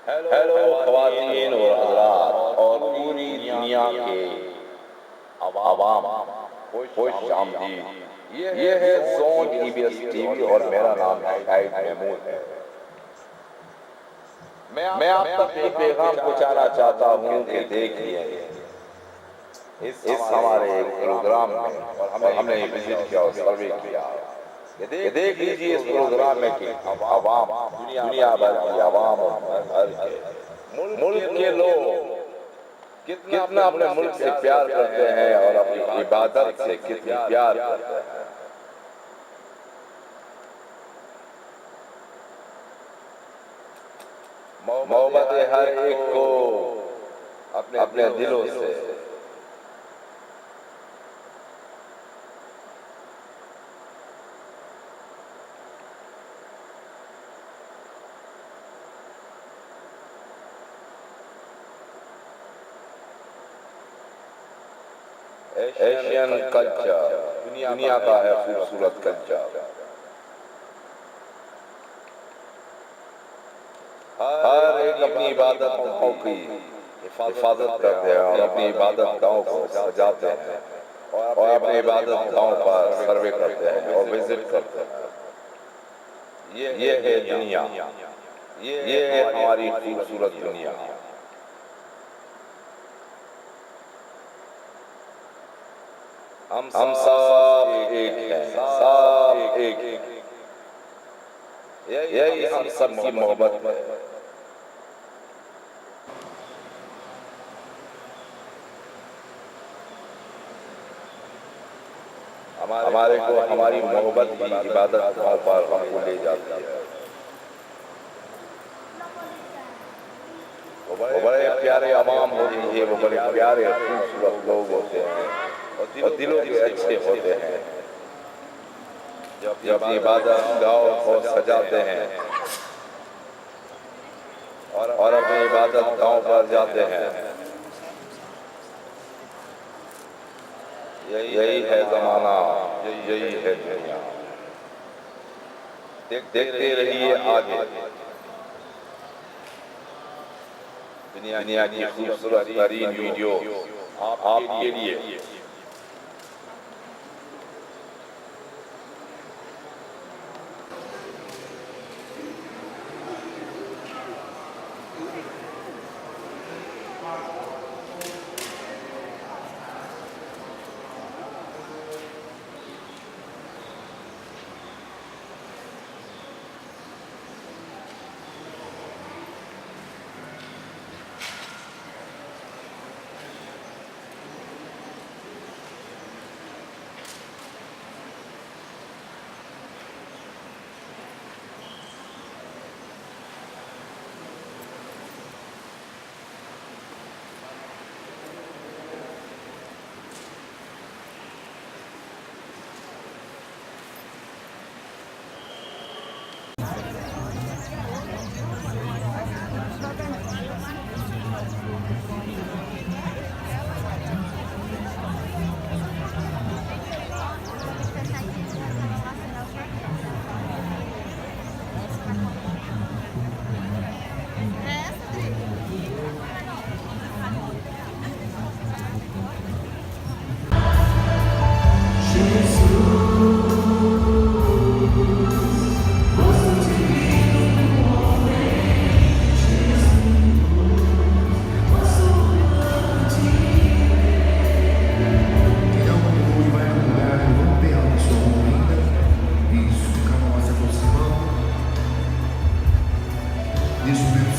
Hello ख़वातीन और हज़रात और पूरी दुनिया के अवाम, खुश आमदीद। ये है ज़ोन ईबीएस टीवी और मेरा नाम है शाहिद महमूद है। मैं आप तक एक पैगाम पहुंचाना चाहता हूं कि देखिए इस हमारे एक प्रोग्राम में, और हमने ये विजिट किया और सर्वे किया कि देख लीजिए इस प्रोग्राम में कि अवाम, दुनिया भर की अवाम और भर के मुल्क के लोग कितना अपने मुल्क से प्यार करते हैं और अपनी इबादत से कितनी प्यार करते हैं। मोहब्बत हर एक को अपने दिलों से एशियन कल्चर दुनिया का है खूबसूरत कल्चर। हर एक अपनी इबादतों की हिफाजत करते हैं और अपनी इबादत गाहों को सजाते हैं और अपने इबादत गाहों पर सर्वे करते हैं और विजिट करते हैं। ये है दुनिया, ये है हमारी खूबसूरत दुनिया। हम सब एक हैं, सब एक। यही हम सब की मोहब्बत है। हमारे को हमारी मोहब्बत की इबादत गाहों पर हमको ले जाती है। वो बड़े प्यारे अवाम होती है, वो बड़े प्यारे खूबसूरत लोग होते हैं और दिलों के अच्छे होते हैं। जब इबादत गाहों को सजाते हैं और अपनी इबादत गाहों पर जाते हैं, यही है ज़माना, यही है दुनिया। देखते रहिए आगे दुनिया की खूबसूरत तरीन वीडियो आपके लिए। Isso mesmo.